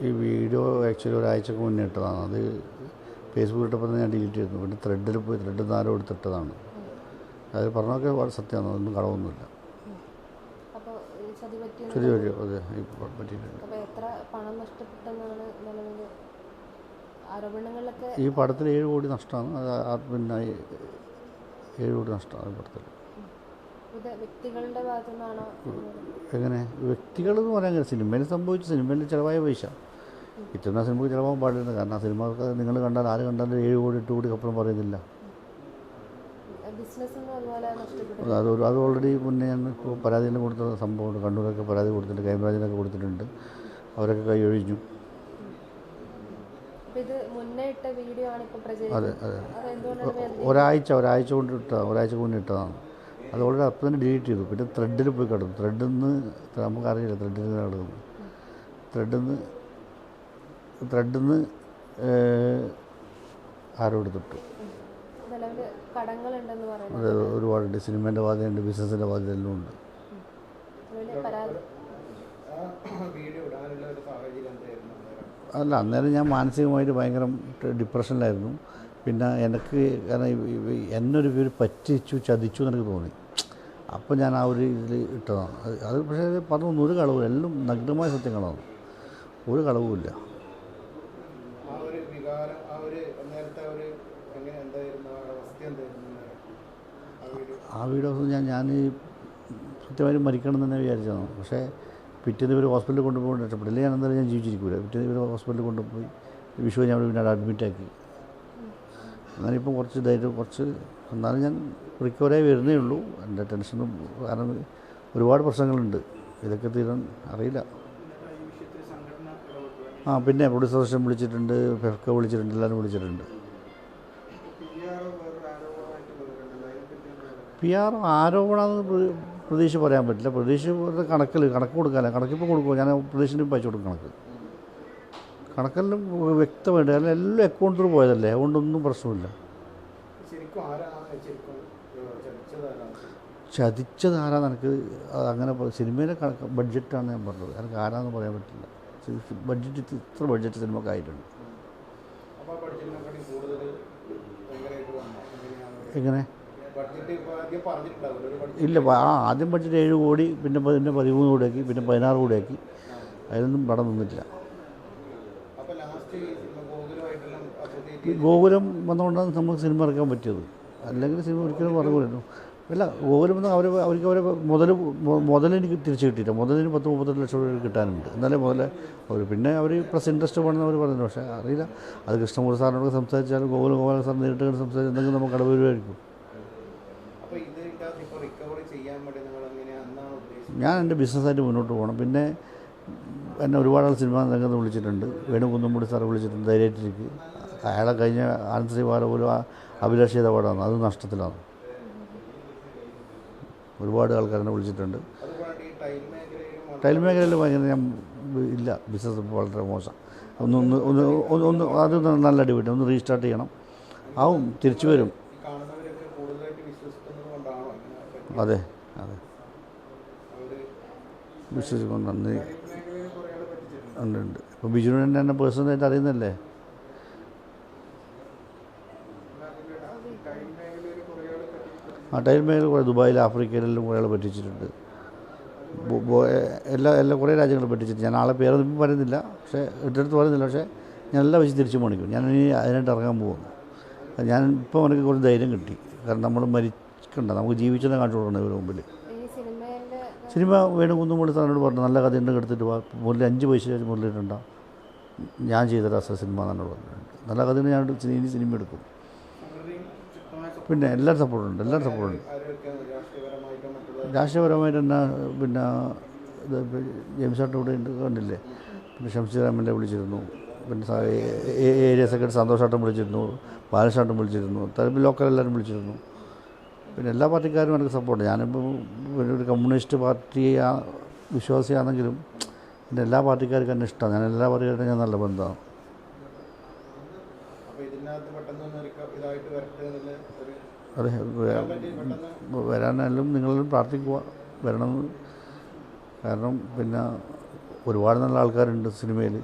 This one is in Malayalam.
ഈ വീഡിയോ ആക്ച്വലി ഒരാഴ്ചക്ക് മുന്നേ ഇട്ടതാണ്. അത് ഫേസ്ബുക്കിൽ ഇട്ടപ്പോൾ ഞാൻ ഡിലീറ്റ് ചെയ്തു. പിന്നെ ത്രെഡിൽ പോയി ത്രെഡിൽ ആരോ എടുത്തിട്ടതാണ്. അത് പറഞ്ഞൊക്കെ വളരെ സത്യമാണ്, അതൊന്നും കളവൊന്നുമില്ല. ചതി പറ്റിയോ? അതെ, പറ്റിയിട്ടുണ്ട്. ഈ പടത്തിൽ 7 കോടി നഷ്ടമാണ്. അത് പിന്നെ 7 കോടി നഷ്ടമാണ് പടത്തിൽ. എങ്ങനെ വ്യക്തികളെന്ന് പറയാൻ സിനിമയിൽ സംഭവിച്ചു, സിനിമയിൽ ചിലവായ പൈസ ഇത്തവണ സിനിമയ്ക്ക് ചിലവാൻ പാടില്ല. കാരണം ആ സിനിമ നിങ്ങൾ കണ്ടാൽ ആര് കണ്ടാലും 7 കോടി 8 കോടി അപ്പുറം പറയുന്നില്ല. അത് ഓൾറെഡി മുന്നേ ഞാൻ ഇപ്പോൾ പരാതിയെല്ലാം കൊടുത്ത സംഭവമുണ്ട്. കണ്ണൂരൊക്കെ പരാതി കൊടുത്തിട്ടുണ്ട്, ക്രൈംബ്രാഞ്ചിനൊക്കെ കൊടുത്തിട്ടുണ്ട്. അവരൊക്കെ കൈ ഒഴിഞ്ഞു. അതെ അതെ, ഒരാഴ്ച കൊണ്ട് ഇട്ടതാണ്. അത് ഓൾറെഡി അപ്പം തന്നെ ഡിലീറ്റ് ചെയ്തു. പിന്നെ ത്രെഡിൽ പോയി കിടന്നു. ത്രെഡിൽ നിന്ന് നമുക്കറിയില്ല ത്രെഡിൽ നിന്ന് കിടക്കുന്നു. ത്രെഡിൽ നിന്ന് ആരോ എടുത്തിട്ടു. അതെ, ഒരുപാടുണ്ട്. സിനിമേൻ്റെ ബാധ്യതയുണ്ട്, ബിസിനസ്സിൻ്റെ ബാധ്യത എല്ലാം ഉണ്ട്. അല്ല, അന്നേരം ഞാൻ മാനസികമായിട്ട് ഭയങ്കര ഡിപ്രഷനിലായിരുന്നു. പിന്നെ എനിക്ക് കാരണം എന്നൊരു പേര് പറ്റിച്ചു ചതിച്ചു എന്നെനിക്ക് തോന്നി. അപ്പോൾ ഞാൻ ആ ഒരു ഇതിൽ ഇട്ടതാണ്. അത് പക്ഷേ പറഞ്ഞൊന്നും ഒരു കളവും, എല്ലാം നഗ്നമായ സത്യങ്ങളാണ്, ഒരു കളവുമില്ല. ആ വീഡിയോ ഞാൻ സത്യമായിട്ട് മരിക്കണം എന്ന് തന്നെ വിചാരിച്ചതാണ്. പക്ഷേ പിറ്റേന്ന് ഇവർ ഹോസ്പിറ്റലിൽ കൊണ്ടുപോയി രക്ഷപ്പെട്ടില്ല. ഞാൻ എന്തായാലും ഞാൻ ജീവിച്ചിരിക്കില്ല. പിറ്റേന്ന് ഇവർ ഹോസ്പിറ്റലിൽ കൊണ്ടുപോയി വിഷു ഞാൻ പിന്നെ അവിടെ അഡ്മിറ്റാക്കി. അങ്ങനെ ഇപ്പം കുറച്ച് ധൈര്യം എന്നാലും ഞാൻ റിക്കവറായി വരുന്നേ ഉള്ളൂ. എൻ്റെ ടെൻഷനും കാരണം ഒരുപാട് പ്രശ്നങ്ങളുണ്ട്. ഇതൊക്കെ തീരാൻ അറിയില്ല. പിന്നെ പ്രൊഡ്യൂസർ അസോസിയേഷൻ വിളിച്ചിട്ടുണ്ട്, ഫെഫ്ക വിളിച്ചിട്ടുണ്ട്, എല്ലാവരും വിളിച്ചിട്ടുണ്ട്. PR ആരോപണമെന്ന് പ്രതീക്ഷ പറയാൻ പറ്റില്ല. പ്രതീക്ഷ കണക്ക് കൊടുക്കാമല്ലോ. കണക്കിപ്പോൾ കൊടുക്കുമോ? ഞാൻ പ്രതീക്ഷന് പൈസ കൊടുക്കും. കണക്കെല്ലാം വ്യക്തമായിട്ട്, കാരണം എല്ലാം അക്കൗണ്ട് ത്രൂ പോയതല്ലേ, അതുകൊണ്ടൊന്നും പ്രശ്നമില്ല. ചതിച്ചത് ആരാന്ന് എനിക്ക് അങ്ങനെ സിനിമയിലെ ബഡ്ജറ്റാണ് ഞാൻ പറഞ്ഞത്. എനിക്ക് ആരാന്ന് പറയാൻ പറ്റില്ല. ബഡ്ജറ്റ് ഇത്ര ബഡ്ജറ്റ് സിനിമക്കായിട്ടുണ്ട്. എങ്ങനെ? ഇല്ല, ആദ്യം ബഡ്ജറ്റ് 7 കോടി, പിന്നെ 13 കോടിയാക്കി, പിന്നെ 16 കോടിയാക്കി. അതിലൊന്നും പടം നിന്നിട്ടില്ല. ഗോകുലം വന്നുകൊണ്ടാണ് നമുക്ക് സിനിമ ഇറക്കാൻ പറ്റിയത്. അല്ലെങ്കിൽ സിനിമ ഒരിക്കലും ഇറങ്ങുമായിരുന്നു. അല്ല, ഗോകുലം വന്ന് അവർക്ക് മുതലെനിക്ക് തിരിച്ച് കിട്ടിയില്ല. മുതലിന് 10-32 ലക്ഷം രൂപ കിട്ടാനുണ്ട്. എന്നാലേ പിന്നെ അവർ പ്ലസ് ഇൻട്രസ്റ്റ് വേണമെന്ന് അവർ പറഞ്ഞു. പക്ഷേ അറിയില്ല, അത് കൃഷ്ണമൂർത്തി സാറിനോട് സംസാരിച്ചാലും ഗോകുല സാർ നേരിട്ട് സംസാരിച്ചാൽ എന്തെങ്കിലും നമുക്ക് ഇടവരുമായിരിക്കും. ഞാൻ എൻ്റെ ബിസിനസ്സായിട്ട് മുന്നോട്ട് പോകണം. പിന്നെ എന്നെ ഒരുപാട് ആൾ സിനിമാ രംഗത്ത് വിളിച്ചിട്ടുണ്ട്. വേണുകുന്നംപുടി സാറ് വിളിച്ചിട്ടുണ്ട്, ധൈര്യമായിട്ടിരിക്കും. അയാളെ കഴിഞ്ഞ ആനന്ദ് ശ്രീവാല പോലും അഭിലാഷ് ചെയ്ത പാടാണ്, അത് നഷ്ടത്തിലാണ്. ഒരുപാട് ആൾക്കാരെന്നെ വിളിച്ചിട്ടുണ്ട്. ടൈൽ മേഖലയിൽ ഭയങ്കര ഇല്ല, ബിസിനസ് വളരെ മോശം. അത് നല്ല അടിപൊളി, ഒന്ന് റീസ്റ്റാർട്ട് ചെയ്യണം. ആവും, തിരിച്ചു വരും. അതെ വിശ്വസിക്കുന്നു. ഉണ്ട്. ഇപ്പോൾ ബിജുവിനെ തന്നെ പേഴ്സണലായിട്ട് അറിയുന്നല്ലേ. ടൈൽ മേഖല കുറേ ദുബായിൽ, ആഫ്രിക്കയിലെല്ലാം കുറേ ആൾ പറ്റിച്ചിട്ടുണ്ട്. കുറേ രാജ്യങ്ങൾ പറ്റിച്ചിട്ടുണ്ട്. ഞാൻ ആളെ പേരൊന്നും പറയുന്നില്ല, പക്ഷേ ഇട്ടെടുത്ത് പറയുന്നില്ല. പക്ഷേ ഞാൻ എല്ലാം വെച്ച് തിരിച്ചു മേടിക്കും. ഞാൻ ഇനി അതിനായിട്ട് ഇറങ്ങാൻ പോകുന്നു. ഞാൻ ഇപ്പോൾ എനിക്ക് കുറച്ച് ധൈര്യം കിട്ടി. കാരണം നമ്മൾ മരിക്കണ്ട, നമുക്ക് ജീവിച്ചതിനെ കാണിച്ചു കൊടുക്കണം ഇവരുടെ മുമ്പിൽ. സിനിമ വേണുകുന്നംപുടി സാറിനോട് പറഞ്ഞു, നല്ല കഥയുണ്ട്, എടുത്തിട്ട് മുതൽ 5 പൈസ മുതലിട്ടുണ്ടാവും, ഞാൻ ചെയ്ത സിനിമ എന്നോട് പറഞ്ഞിട്ടുണ്ട്. നല്ല കഥയാണ്, ഞാൻ ഇനി സിനിമ എടുക്കും. പിന്നെ എല്ലാവരും സപ്പോർട്ടുണ്ട്. രാഷ്ട്രീയപരമായിട്ട് തന്നെ പിന്നെ ജെയിംസായിട്ട് ഇവിടെ ഉണ്ട്, കണ്ടില്ലേ. പിന്നെ ഷംസീർ എംഎൽഎ വിളിച്ചിരുന്നു. പിന്നെ ഏരിയ സെക്രട്ടറി സന്തോഷായിട്ടും വിളിച്ചിരുന്നു, ബാലശാട്ടും വിളിച്ചിരുന്നു. ലോക്കൽ എല്ലാവരും വിളിച്ചിരുന്നു. പിന്നെ എല്ലാ പാർട്ടിക്കാരും എനിക്ക് സപ്പോർട്ട്. ഞാനിപ്പോൾ ഒരു കമ്മ്യൂണിസ്റ്റ് പാർട്ടി വിശ്വാസിയാണെങ്കിലും എൻ്റെ എല്ലാ പാർട്ടിക്കാർക്കും എന്നെ ഇഷ്ടമാണ്. ഞാൻ എല്ലാ പാർട്ടിക്കാരും ഞാൻ നല്ല ബന്ധമാണ്. അതെ, വരാനായാലും നിങ്ങളെല്ലാം പ്രാർത്ഥിക്കുക, വരണമെന്ന്. കാരണം പിന്നെ ഒരുപാട് നല്ല ആൾക്കാരുണ്ട് സിനിമയിൽ.